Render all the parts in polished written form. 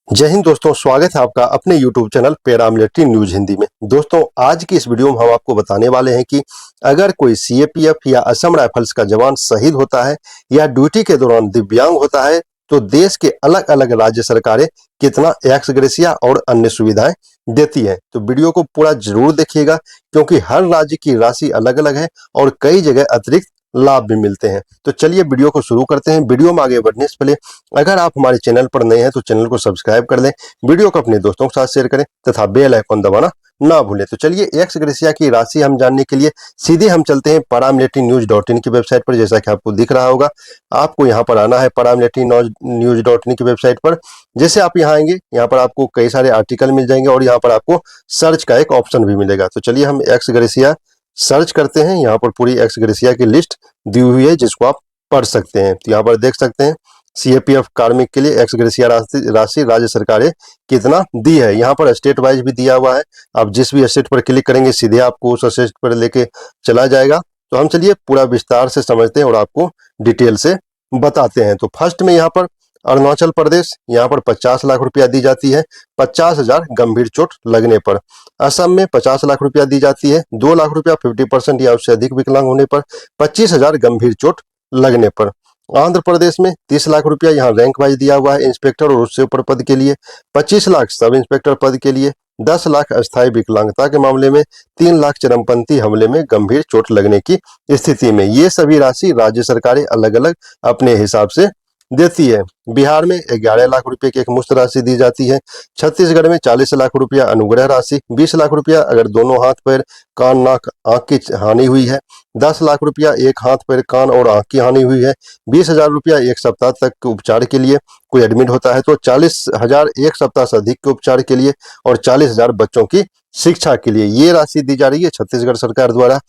जय हिंद दोस्तों, स्वागत है आपका अपने YouTube channel paramilitary news Hindi में। दोस्तों, आज की इस वीडियो में हम आपको बताने वाले हैं कि अगर कोई सीएपीएफ या असम राइफल्स का जवान शहीद होता है या ड्यूटी के दौरान दिव्यांग होता है तो देश के अलग अलग राज्य सरकारें कितना एक्स ग्रेशिया और अन्य सुविधाएं देती हैं। तो वीडियो को पूरा जरूर देखिएगा क्योंकि हर राज्य की राशि अलग अलग है और कई जगह अतिरिक्त लाभ भी मिलते हैं। तो चलिए वीडियो को शुरू करते हैं। वीडियो में आगे बढ़ने से पहले अगर आप हमारे चैनल पर नए हैं तो चैनल को सब्सक्राइब कर लें, वीडियो को अपने दोस्तों के साथ शेयर करें तथा बेल आइकन दबाना ना भूलें। तो चलिए एक्स ग्रेशिया की राशि हम जानने के लिए सीधे हम चलते हैं paramilitarynews.in की वेबसाइट पर। जैसा कि आपको दिख रहा होगा, आपको यहाँ पर आना है paramilitarynews.in की वेबसाइट पर। जैसे आप यहाँ आएंगे, यहाँ पर आपको कई सारे आर्टिकल मिल जाएंगे और यहाँ पर आपको सर्च का एक ऑप्शन भी मिलेगा। तो चलिए हम एक्स ग्रेशिया सर्च करते हैं। यहाँ पर पूरी एक्स ग्रेशिया की लिस्ट दी हुई है जिसको आप पढ़ सकते हैं। तो यहाँ पर देख सकते हैं सीएपीएफ कार्मिक के लिए एक्स ग्रेशिया राशि राज्य सरकारें कितना दी है। यहाँ पर स्टेट वाइज भी दिया हुआ है। आप जिस भी स्टेट पर क्लिक करेंगे सीधे आपको उस स्टेट पर लेके चला जाएगा। तो हम चलिए पूरा विस्तार से समझते हैं और आपको डिटेल से बताते हैं। तो फर्स्ट में यहाँ पर अरुणाचल प्रदेश, यहाँ पर 50 लाख रुपया दी जाती है 50,000 गंभीर चोट लगने पर। असम में 50 लाख रुपया दी जाती है 2 लाख रुपया 50% या उससे अधिक विकलांग होने पर, 25,000 गंभीर चोट लगने पर। आंध्र प्रदेश में 30 लाख रुपया यहाँ रैंक वाइज दिया हुआ है इंस्पेक्टर और उससे ऊपर पद के लिए, 25 लाख सब इंस्पेक्टर पद के लिए, 10 लाख अस्थायी विकलांगता के मामले में, 3 लाख चरमपंथी हमले में गंभीर चोट लगने की स्थिति में। ये सभी राशि राज्य सरकारें अलग अलग अपने हिसाब से देती है। बिहार में 11 लाख रुपए की एक मुश्त राशि दी जाती है। छत्तीसगढ़ में 40 लाख रुपया अनुग्रह राशि, 20 लाख रुपया अगर दोनों हाथ पैर कान नाक आंख की हानि हुई है, 10 लाख रुपया एक हाथ पैर कान और आंख की हानि हुई है, 20,000 रुपया एक सप्ताह तक के उपचार के लिए कोई एडमिट होता है तो, 40,000 एक सप्ताह से अधिक के उपचार के लिए और 40,000 बच्चों की शिक्षा के लिए। ये राशि दी जा रही है छत्तीसगढ़ सरकार द्वारा।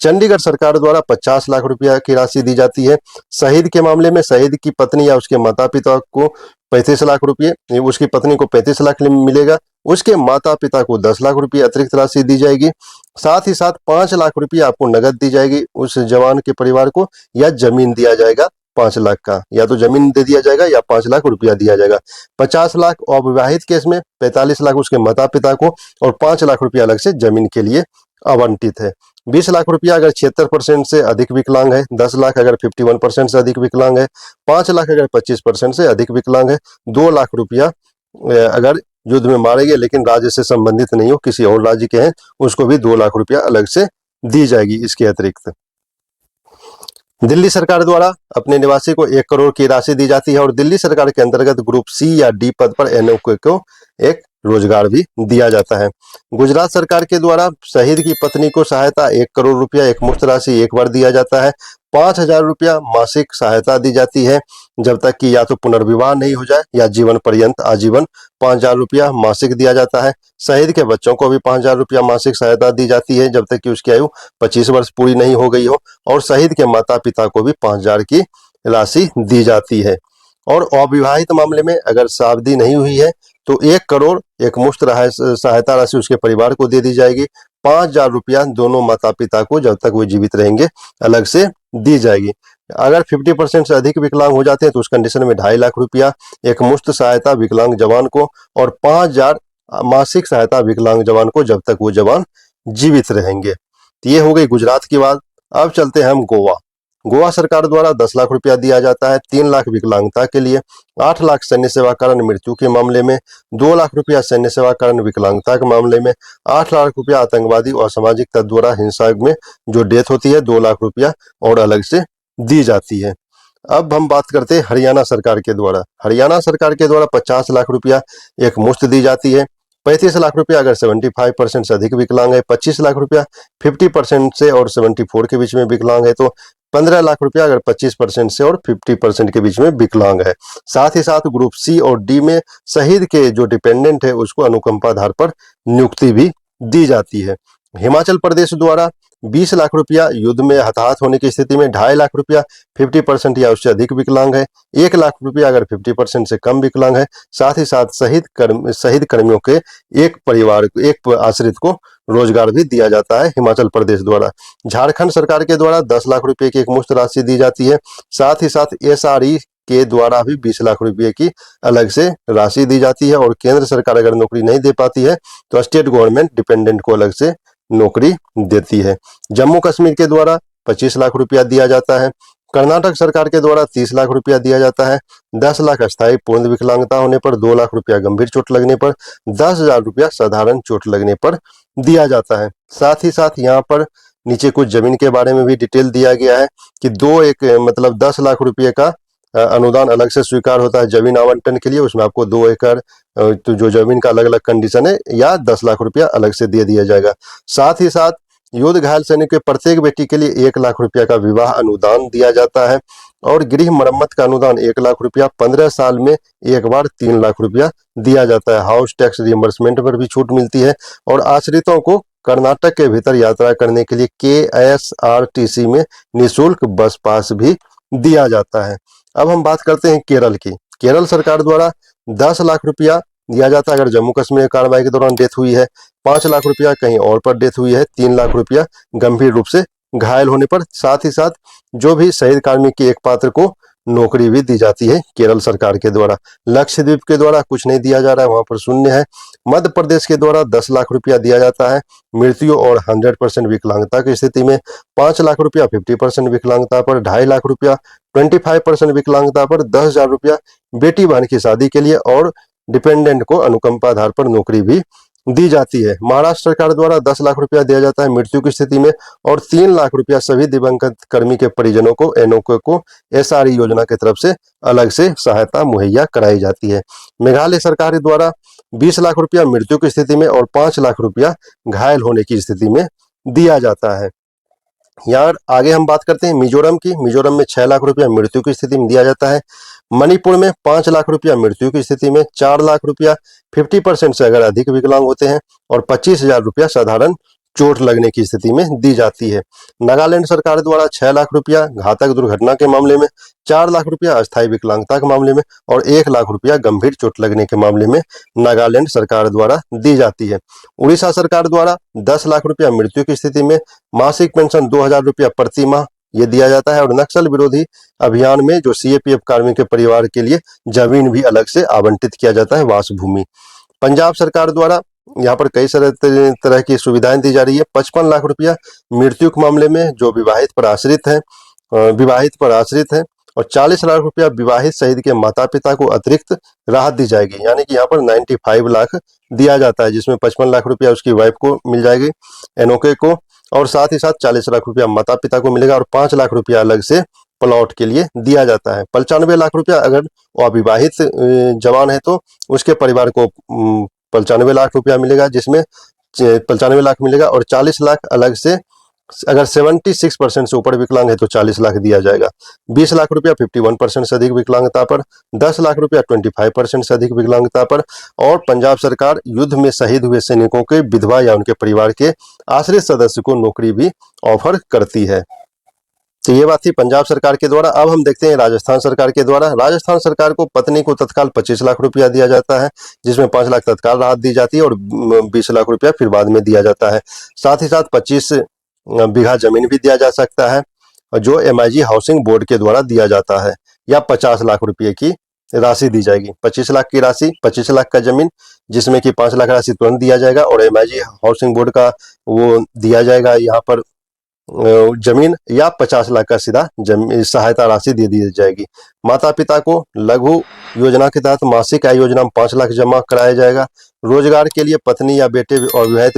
चंडीगढ़ सरकार द्वारा 50 लाख रुपया की राशि दी जाती है। शहीद के मामले में शहीद की पत्नी या उसके माता पिता को 35 लाख रुपये, उसकी पत्नी को 35 लाख मिलेगा, उसके माता पिता को 10 लाख रुपये अतिरिक्त राशि दी जाएगी। साथ ही साथ 5 लाख रुपये आपको नगद दी जाएगी उस जवान के परिवार को, या जमीन दिया जाएगा 5 लाख का, या तो जमीन दे दिया जाएगा या 5 लाख रुपया दिया जाएगा। 50 लाख अविवाहित केस में, 45 लाख उसके माता पिता को और 5 लाख रुपया अलग से जमीन के लिए आवंटित है। 20 लाख रुपया अगर 76% से अधिक विकलांग है, 10 लाख अगर 51% से अधिक विकलांग है, 5 लाख अगर 25% से अधिक विकलांग है, 2 लाख रुपया अगर युद्ध में मारे गए लेकिन राज्य से संबंधित नहीं हो, किसी और राज्य के हैं, उसको भी 2 लाख रुपया अलग से दी जाएगी। इसके अतिरिक्त दिल्ली सरकार द्वारा अपने निवासी को 1 करोड़ की राशि दी जाती है और दिल्ली सरकार के अंतर्गत ग्रुप सी या डी पद पर एनओके को एक रोजगार भी दिया जाता है। गुजरात सरकार के द्वारा शहीद की पत्नी को सहायता 1 करोड़ रुपया एक मुफ्त राशि एक बार दिया जाता है। 5,000 रुपया मासिक सहायता दी जाती है जब तक कि या तो पुनर्विवाह नहीं हो जाए या जीवन पर्यंत आजीवन 5,000 रुपया मासिक दिया जाता है। शहीद के बच्चों को भी 5,000 रुपया मासिक सहायता दी जाती है जब तक कि उसकी आयु 25 वर्ष पूरी नहीं हो गई हो, और शहीद के माता पिता को भी 5,000 की राशि दी जाती है। और अविवाहित मामले में अगर शादी नहीं हुई है तो 1 करोड़ एक मुफ्त सहायता राशि उसके परिवार को दे दी जाएगी। 5,000 रुपया दोनों माता पिता को जब तक वो जीवित रहेंगे अलग से दी जाएगी। अगर 50% से अधिक विकलांग हो जाते हैं तो उस कंडीशन में 2.5 लाख रुपया एक मुफ्त सहायता विकलांग जवान को और 5,000 मासिक सहायता विकलांग जवान को जब तक वो जवान जीवित रहेंगे। तो ये हो गई गुजरात की बात। अब चलते हैं हम गोवा। गोवा सरकार द्वारा 10 लाख रुपया दिया जाता है 3 लाख विकलांगता के लिए, 8 लाख सैन्य सेवा कारण मृत्यु के मामले में, 2 लाख रुपया सैन्य सेवा कारण विकलांगता के मामले में, 8 लाख रुपया आतंकवादी और सामाजिक तत्व द्वारा हिंसा में जो डेथ होती है 2 लाख रुपया और अलग से दी जाती है। अब हम बात करते हैं हरियाणा सरकार के द्वारा। हरियाणा सरकार के द्वारा 50 लाख रुपया एक मुफ्त दी जाती है। 35 लाख रुपया अगर 75% से अधिक विकलांग है, 25 लाख रुपया 50% से और 74 के बीच में विकलांग है तो, 15 लाख रुपया अगर 25% से और 50% के बीच में विकलांग है। साथ ही साथ ग्रुप सी और डी में शहीद के जो डिपेंडेंट है उसको अनुकंपा आधार पर नियुक्ति भी दी जाती है। हिमाचल प्रदेश द्वारा 20 लाख रुपया युद्ध में हताहत होने की स्थिति में, 2.5 लाख रुपया 50% या उससे अधिक विकलांग है, 1 लाख रुपया अगर 50% से कम विकलांग है। साथ ही साथ शहीद कर्मियों के एक परिवार एक आश्रित को रोजगार भी दिया जाता है हिमाचल प्रदेश द्वारा। झारखंड सरकार के द्वारा 10 लाख रुपए की एक मुश्त राशि दी जाती है। साथ ही साथ एसआरई के द्वारा भी 20 लाख रुपए की अलग से राशि दी जाती है। और केंद्र सरकार अगर नौकरी नहीं दे पाती है तो स्टेट गवर्नमेंट डिपेंडेंट को अलग से नौकरी देती है। जम्मू कश्मीर के द्वारा 25 लाख रुपया दिया जाता है। कर्नाटक सरकार के द्वारा 30 लाख रुपया दिया जाता है। 10 लाख अस्थायी पूर्ण विकलांगता होने पर, 2 लाख रुपया गंभीर चोट लगने पर, 10,000 रुपया साधारण चोट लगने पर दिया जाता है। साथ ही साथ यहाँ पर नीचे कुछ जमीन के बारे में भी डिटेल दिया गया है कि 10 लाख रुपये का अनुदान अलग से स्वीकार होता है जमीन आवंटन के लिए। उसमें आपको 2 एकड़ तो जो जमीन का अलग अलग कंडीशन है, या 10 लाख रुपया अलग से दे दिया जाएगा। साथ ही साथ युद्ध घायल सैनिक के प्रत्येक बेटी के लिए 1 लाख रुपया का विवाह अनुदान दिया जाता है। और गृह मरम्मत का अनुदान 1 लाख रुपया 15 साल में एक बार 3 लाख रुपया दिया जाता है। हाउस टैक्स रिइंबर्समेंट पर भी छूट मिलती है। और आश्रितों को कर्नाटक के भीतर यात्रा करने के लिए KSRTC में निःशुल्क बस पास भी दिया जाता है। अब हम बात करते हैं केरल की। केरल सरकार द्वारा 10 लाख रुपया दिया जाता है अगर जम्मू कश्मीर कार्रवाई के दौरान डेथ हुई है, 5 लाख रुपया कहीं और पर डेथ हुई है, 3 लाख रुपया गंभीर रूप से घायल होने पर। साथ ही साथ जो भी शहीद कार्मिक के एक पात्र को नौकरी भी दी जाती है केरल सरकार के द्वारा। लक्षद्वीप के द्वारा कुछ नहीं दिया जा रहा है, वहां पर शून्य है। मध्य प्रदेश के द्वारा 10 लाख रुपया दिया जाता है मृत्यु और 100% विकलांगता की स्थिति में। 5 लाख रुपया 50% विकलांगता पर, 2.5 लाख रुपया 25% विकलांगता पर, 10,000 रुपया बेटी बहन की शादी के लिए, और डिपेंडेंट को अनुकंपा आधार पर नौकरी भी दी जाती है। महाराष्ट्र सरकार द्वारा 10 लाख रुपया दिया जाता है मृत्यु की स्थिति में, और 3 लाख रुपया सभी दिवंगत कर्मी के परिजनों को एनओके को SRE योजना की तरफ से अलग से सहायता मुहैया कराई जाती है। मेघालय सरकार द्वारा 20 लाख रुपया मृत्यु की स्थिति में और 5 लाख रुपया घायल होने की स्थिति में दिया जाता है। यार आगे हम बात करते हैं मिजोरम की। मिजोरम में 6 लाख रुपया मृत्यु की स्थिति में दिया जाता है। मणिपुर में 5 लाख रुपया मृत्यु की स्थिति में, 4 लाख रुपया 50% से अगर अधिक विकलांग होते हैं, और 25,000 रुपया साधारण चोट लगने की स्थिति में दी जाती है। नागालैंड सरकार द्वारा 6 लाख रुपया घातक दुर्घटना के मामले में, 4 लाख रुपया अस्थायी विकलांगता के मामले में, और 1 लाख रुपया गंभीर चोट लगने के मामले में नागालैंड सरकार द्वारा दी जाती है। उड़ीसा सरकार द्वारा 10 लाख रुपया मृत्यु की स्थिति में, मासिक पेंशन 2,000 रुपया प्रति माह ये दिया जाता है। और नक्सल विरोधी अभियान में जो CAPF कार्मिक के परिवार के लिए जमीन भी अलग से आवंटित किया जाता है, वास भूमि। पंजाब सरकार द्वारा यहाँ पर कई सारे तरह की सुविधाएं दी जा रही है। 55 लाख रुपया मृत्यु के मामले में जो विवाहित पर आश्रित है, और 40 लाख रुपया विवाहित शहीद के माता पिता को अतिरिक्त राहत दी जाएगी। यानी कि यहाँ पर 95 लाख दिया जाता है, जिसमें 55 लाख रुपया उसकी वाइफ को मिल जाएगी एनओके को, और साथ ही साथ 40 लाख रुपया माता पिता को मिलेगा, और 5 लाख रुपया अलग से प्लॉट के लिए दिया जाता है। 95 लाख रुपया अगर वो अविवाहित जवान है तो उसके परिवार को 95 लाख रुपया मिलेगा, जिसमें 95 लाख मिलेगा, और 40 लाख अलग से अगर 76% से ऊपर विकलांग है तो 40 लाख दिया जाएगा। 20 लाख रुपया 51% से अधिक विकलांगता पर, 10 लाख रुपया 25% से अधिक विकलांगता पर। और पंजाब सरकार युद्ध में शहीद हुए सैनिकों के विधवा या उनके परिवार के आश्रित सदस्य को नौकरी भी ऑफर करती है। तो ये बात थी पंजाब सरकार के द्वारा। अब हम देखते हैं राजस्थान सरकार के द्वारा। राजस्थान सरकार को पत्नी को तत्काल 25 लाख रुपया दिया जाता है, जिसमें 5 लाख तत्काल राहत दी जाती है और 20 लाख रुपया फिर बाद में दिया जाता है। साथ ही साथ 25 बीघा जमीन भी दिया जा सकता है, जो MIG हाउसिंग बोर्ड के द्वारा दिया जाता है, या 50 लाख रुपये की राशि दी जाएगी। 25 लाख की राशि, 25 लाख का जमीन, जिसमें कि 5 लाख राशि तुरंत दिया जाएगा, और MIG हाउसिंग बोर्ड का वो दिया जाएगा यहाँ पर जमीन, या 50 लाख का सीधा सहायता राशि दे दी जाएगी। माता पिता को लघु योजना के तहत मासिक आय योजना में 5 लाख जमा कराया जाएगा। रोजगार के लिए पत्नी या बेटे और विवाहित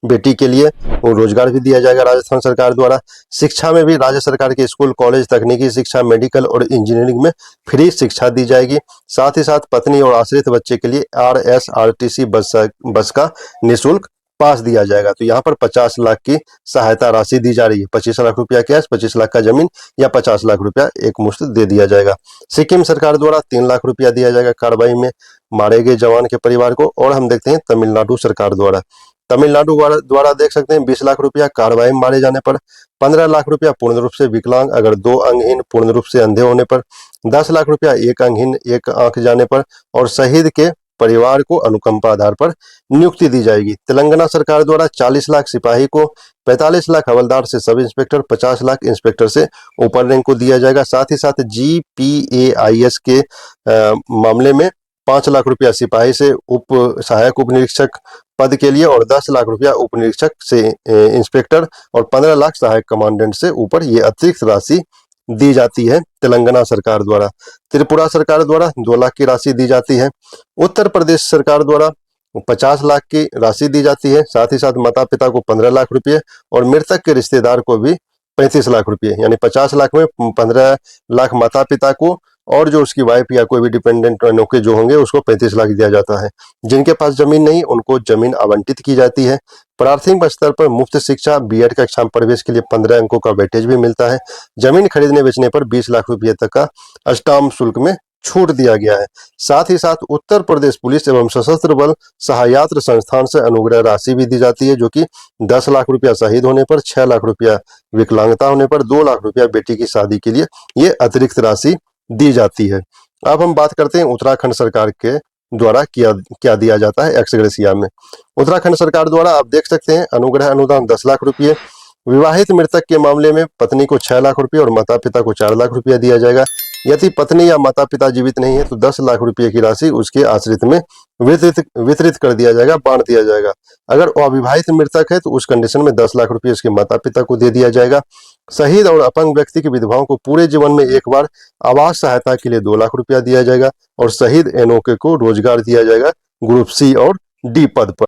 बेटी के लिए रोजगार भी दिया जाएगा राजस्थान सरकार द्वारा। शिक्षा में भी राज्य सरकार के स्कूल, कॉलेज, तकनीकी शिक्षा, मेडिकल और इंजीनियरिंग में फ्री शिक्षा दी जाएगी। साथ ही साथ पत्नी और आश्रित बच्चे के लिए RSRTC बस का निःशुल्क पास दिया जाएगा। तो यहाँ पर 50 लाख की सहायता राशि दी जा रही है। 25 लाख रुपया कैश, 25 लाख का जमीन, या 50 लाख रुपया एक मुश्त दे दिया जाएगा। सिक्किम सरकार द्वारा 3 लाख रुपया दिया जाएगा कार्रवाई में मारे गए जवान के परिवार को। और हम देखते हैं तमिलनाडु सरकार द्वारा। तमिलनाडु द्वारा देख सकते हैं 20 लाख रुपया कार्रवाई में मारे जाने पर, 15 लाख रुपया पूर्ण रूप से विकलांग अगर 2 अंगहीन पूर्ण रूप से अंधे होने पर, 10 लाख रुपया एक अंगहीन एक आंख जाने पर, और शहीद के परिवार को अनुकंपा आधार पर नियुक्ति दी जाएगी। तेलंगाना सरकार द्वारा 40 लाख सिपाही को 45 लाख हवलदार से सब इंस्पेक्टर, 50 लाख इंस्पेक्टर से ऊपर रैंक को दिया जाएगा। साथ ही साथ GPAIS के मामले में 5 लाख रुपया सिपाही से सहायक उप निरीक्षक पद के लिए और 10 लाख रुपया उप निरीक्षक से इंस्पेक्टर और 15 लाख सहायक कमांडेंट से ऊपर ये अतिरिक्त राशि दी जाती है तेलंगाना सरकार द्वारा। त्रिपुरा सरकार द्वारा 2 लाख की राशि दी जाती है। उत्तर प्रदेश सरकार द्वारा 50 लाख की राशि दी जाती है। साथ ही साथ माता पिता को 15 लाख रुपये और मृतक के रिश्तेदार को भी 35 लाख रुपये, यानी 50 लाख में 15 लाख माता पिता को और जो उसकी वाइफ या कोई भी डिपेंडेंट नौके जो होंगे उसको 35 लाख दिया जाता है। जिनके पास जमीन नहीं उनको जमीन आवंटित की जाती है। प्राथमिक स्तर पर मुफ्त शिक्षा, B.Ed कक्षा में प्रवेश के लिए 15 अंकों का वेटेज भी मिलता है। जमीन खरीदने बेचने पर 20 लाख रुपये तक का स्टाम्प शुल्क में छूट दिया गया है। साथ ही साथ उत्तर प्रदेश पुलिस एवं सशस्त्र बल सहायता संस्थान से अनुग्रह राशि भी दी जाती है, जो कि 10 लाख रुपया शहीद होने पर, 6 लाख रुपया विकलांगता होने पर, 2 लाख रुपया बेटी की शादी के लिए ये अतिरिक्त राशि दी जाती है। अब हम बात करते हैं उत्तराखंड सरकार के द्वारा क्या दिया जाता है एक्स ग्रेशिया में। उत्तराखंड सरकार द्वारा आप देख सकते हैं अनुग्रह अनुदान 10 लाख रुपये। विवाहित मृतक के मामले में पत्नी को 6 लाख रुपये और माता पिता को 4 लाख रुपया दिया जाएगा। यदि पत्नी या माता पिता जीवित नहीं है तो 10 लाख रुपये की राशि उसके आश्रित में वितरित कर दिया जाएगा, बांट दिया जाएगा। अगर अविवाहित मृतक है तो उस कंडीशन में 10 लाख रुपये उसके माता पिता को दे दिया जाएगा। शहीद और अपंग व्यक्ति की विधवाओं को पूरे जीवन में एक बार आवास सहायता के लिए 2 लाख रुपया दिया जाएगा और शहीद एनओके को रोजगार दिया जाएगा ग्रुप C और D पद पर।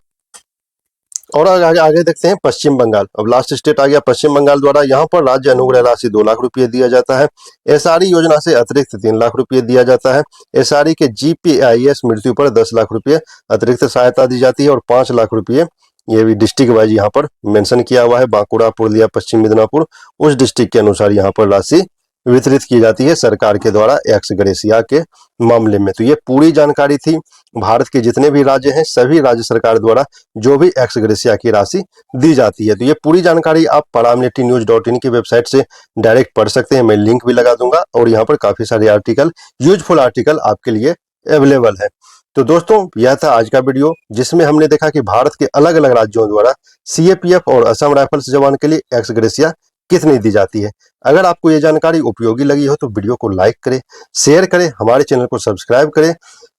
और आगे देखते हैं पश्चिम बंगाल। अब लास्ट स्टेट आ गया पश्चिम बंगाल द्वारा। यहाँ पर राज्य अनुग्रह राशि 2 लाख रुपये दिया जाता है। SRE योजना से अतिरिक्त 3 लाख रुपये दिया जाता है। SRE के GPAIS मृत्यु पर 10 लाख रुपये अतिरिक्त सहायता दी जाती है और 5 लाख रुपये ये भी डिस्ट्रिक्ट वाइज यहाँ पर मेंशन किया हुआ है, बांकुड़ा, पुरुलिया, पश्चिम मिदनापुर, उस डिस्ट्रिक्ट के अनुसार यहाँ पर राशि वितरित की जाती है सरकार के द्वारा एक्स ग्रेशिया के मामले में। तो ये पूरी जानकारी थी। भारत के जितने भी राज्य हैं सभी राज्य सरकार द्वारा जो भी एक्स ग्रेशिया की राशि दी जाती है, तो ये पूरी जानकारी आप paramilitarynews.in की वेबसाइट से डायरेक्ट पढ़ सकते हैं। मैं लिंक भी लगा दूंगा और यहाँ पर काफी सारे आर्टिकल, यूजफुल आर्टिकल आपके लिए अवेलेबल है। तो दोस्तों यह था आज का वीडियो जिसमें हमने देखा कि भारत के अलग अलग राज्यों द्वारा CAPF और असम राइफल्स जवान के लिए एक्स ग्रेशिया कितनी दी जाती है। अगर आपको ये जानकारी उपयोगी लगी हो तो वीडियो को लाइक करें, शेयर करें, हमारे चैनल को सब्सक्राइब करें,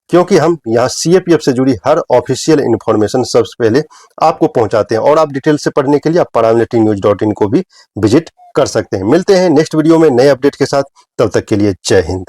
क्योंकि हम यहाँ CAPF से जुड़ी हर ऑफिशियल इन्फॉर्मेशन सबसे पहले आपको पहुंचाते हैं। और आप डिटेल से पढ़ने के लिए आप paramilitarynews.in को भी विजिट कर सकते हैं। मिलते हैं नेक्स्ट वीडियो में नए अपडेट के साथ, तब तक के लिए जय हिंद।